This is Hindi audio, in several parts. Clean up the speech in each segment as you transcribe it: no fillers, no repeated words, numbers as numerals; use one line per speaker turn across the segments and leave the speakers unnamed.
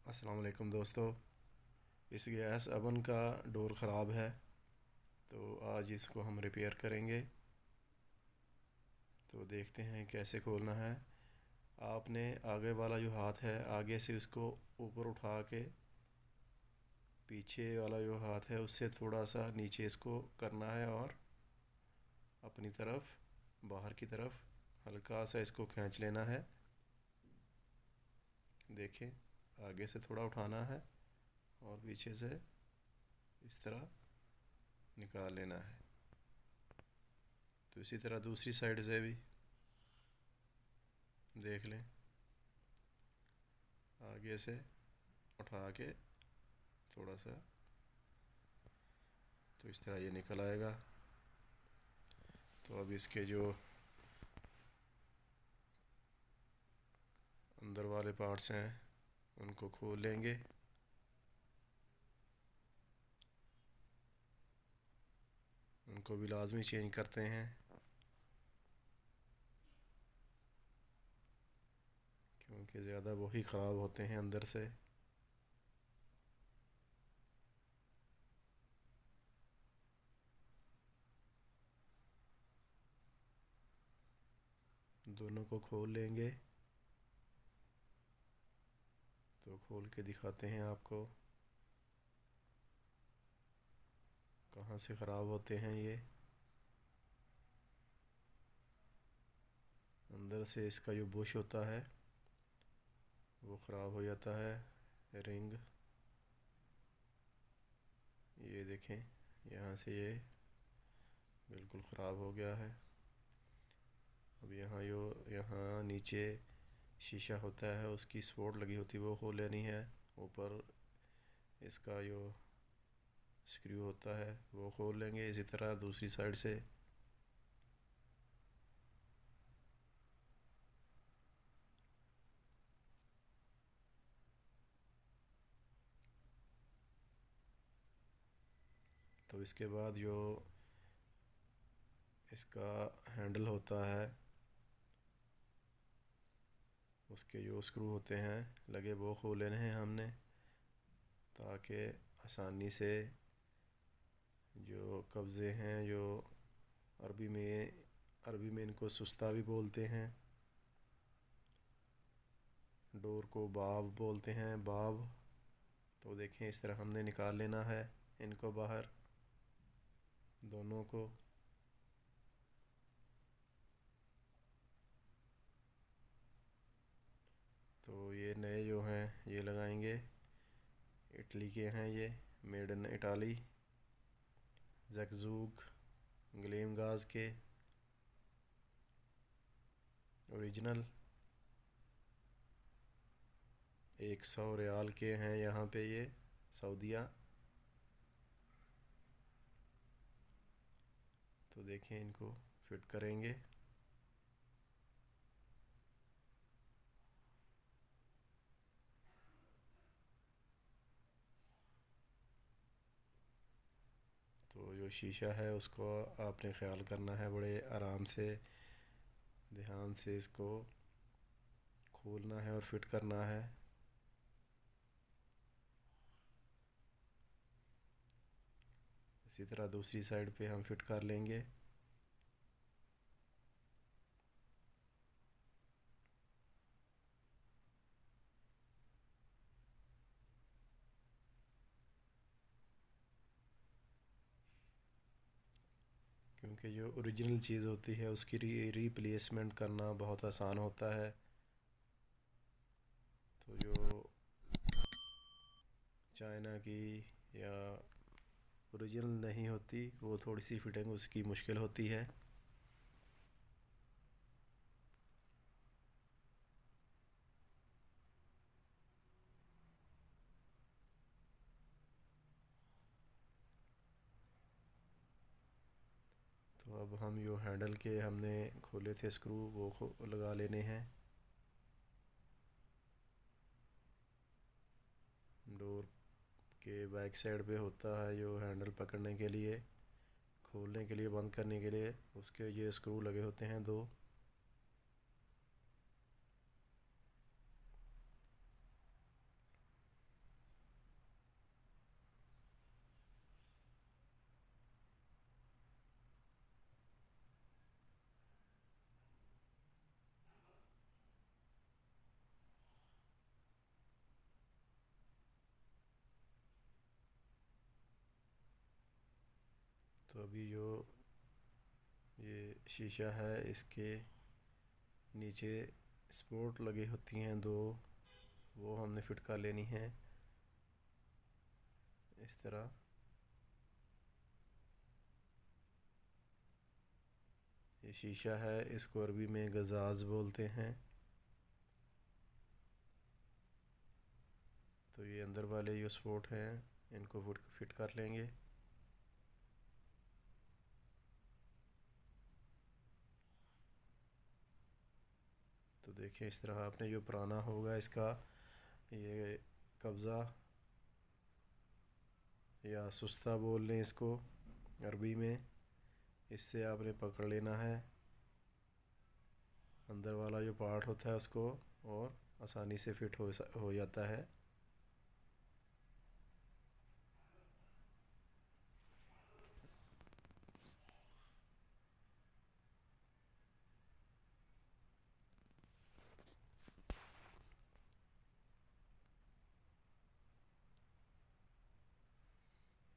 अस्सलाम वालेकुम दोस्तों। इस गैस अवन का डोर ख़राब है, तो आज इसको हम रिपेयर करेंगे। तो देखते हैं कैसे खोलना है। आपने आगे वाला जो हाथ है आगे से उसको ऊपर उठा के पीछे वाला जो हाथ है उससे थोड़ा सा नीचे इसको करना है और अपनी तरफ बाहर की तरफ हल्का सा इसको खींच लेना है। देखें, आगे से थोड़ा उठाना है और पीछे से इस तरह निकाल लेना है। तो इसी तरह दूसरी साइड से भी देख लें, आगे से उठा के थोड़ा सा, तो इस तरह ये निकल आएगा। तो अब इसके जो अंदर वाले पार्ट्स हैं उनको खोल लेंगे। उनको भी लाजमी चेंज करते हैं, क्योंकि ज़्यादा वही ख़राब होते हैं अंदर से। दोनों को खोल लेंगे। तो खोल के दिखाते हैं आपको कहाँ से ख़राब होते हैं ये। अंदर से इसका जो बुश होता है वो ख़राब हो जाता है, रिंग। ये देखें, यहाँ से ये बिल्कुल ख़राब हो गया है। अब यहाँ नीचे शीशा होता है, उसकी सपोर्ट लगी होती है, वो खोल लेनी है। ऊपर इसका जो स्क्रू होता है वो खोल लेंगे। इसी तरह दूसरी साइड से। तो इसके बाद जो इसका हैंडल होता है उसके जो स्क्रू होते हैं लगे वो खोल लेने हैं हमने, ताकि आसानी से जो कब्ज़े हैं, जो अरबी में इनको सुस्ता भी बोलते हैं, डोर को बाब बोलते हैं, बाब। तो देखें, इस तरह हमने निकाल लेना है इनको बाहर, दोनों को। तो ये नए जो हैं ये लगाएंगे, इटली के हैं ये, मेड इन इटाली, जगजूग ग्लेम गाज के ओरिजिनल। 100 रियाल के हैं यहाँ पे ये, सऊदीया। तो देखें, इनको फिट करेंगे। तो जो शीशा है उसको आपने ख्याल करना है, बड़े आराम से ध्यान से इसको खोलना है और फिट करना है। इसी तरह दूसरी साइड पे हम फिट कर लेंगे। क्योंकि जो ओरिजिनल चीज़ होती है उसकी रिप्लेसमेंट करना बहुत आसान होता है। तो जो चाइना की या ओरिजिनल नहीं होती वो थोड़ी सी फिटिंग उसकी मुश्किल होती है। तो अब हम जो हैंडल के हमने खोले थे स्क्रू वो लगा लेने हैं। डोर के बैक साइड पे होता है जो हैंडल पकड़ने के लिए, खोलने के लिए, बंद करने के लिए, उसके ये स्क्रू लगे होते हैं 2। तो अभी जो ये शीशा है इसके नीचे स्पोर्ट लगी होती हैं दो, वो हमने फिट कर लेनी है इस तरह। ये शीशा है, इसको अरबी में गजाज बोलते हैं। तो ये अंदर वाले जो स्पोर्ट हैं इनको फिट कर लेंगे। तो देखिए इस तरह आपने जो पुराना होगा इसका ये कब्ज़ा या सुस्ता बोल लें इसको अरबी में, इससे आपने पकड़ लेना है अंदर वाला जो पार्ट होता है उसको, और आसानी से फिट हो जाता है।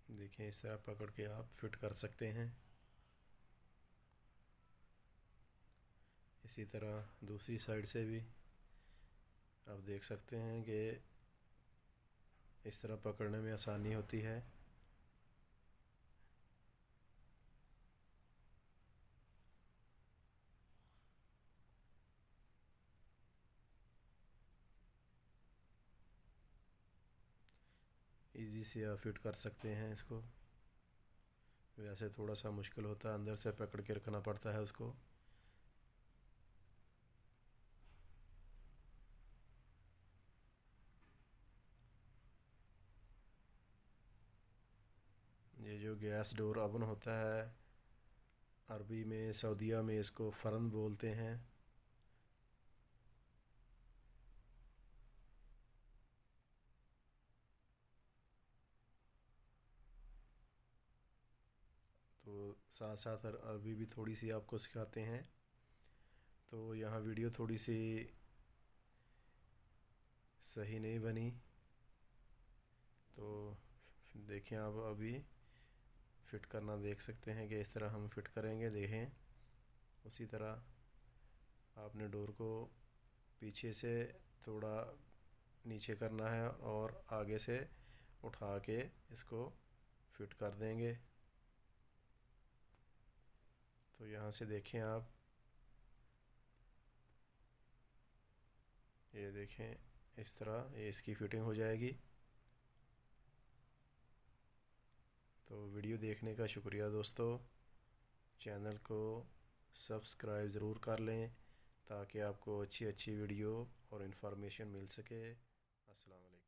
देखिए इस तरह पकड़ के आप फिट कर सकते हैं। इसी तरह दूसरी साइड से भी आप देख सकते हैं कि इस तरह पकड़ने में आसानी होती है। इजी से आप फिट कर सकते हैं इसको। वैसे थोड़ा सा मुश्किल होता है, अंदर से पकड़ के रखना पड़ता है उसको। ये जो गैस डोर ओवन होता है अरबी में सऊदीया में इसको फ़रन बोलते हैं। तो साथ साथ अरबी भी थोड़ी सी आपको सिखाते हैं। तो यहाँ वीडियो थोड़ी सी सही नहीं बनी, तो देखें आप अभी फिट करना देख सकते हैं कि इस तरह हम फिट करेंगे। देखें उसी तरह आपने डोर को पीछे से थोड़ा नीचे करना है और आगे से उठा के इसको फिट कर देंगे। तो यहाँ से देखें आप, ये देखें इस तरह ये इसकी फिटिंग हो जाएगी। तो वीडियो देखने का शुक्रिया दोस्तों। चैनल को सब्सक्राइब ज़रूर कर लें ताकि आपको अच्छी अच्छी वीडियो और इन्फॉर्मेशन मिल सके। अस्सलाम वालेकुम।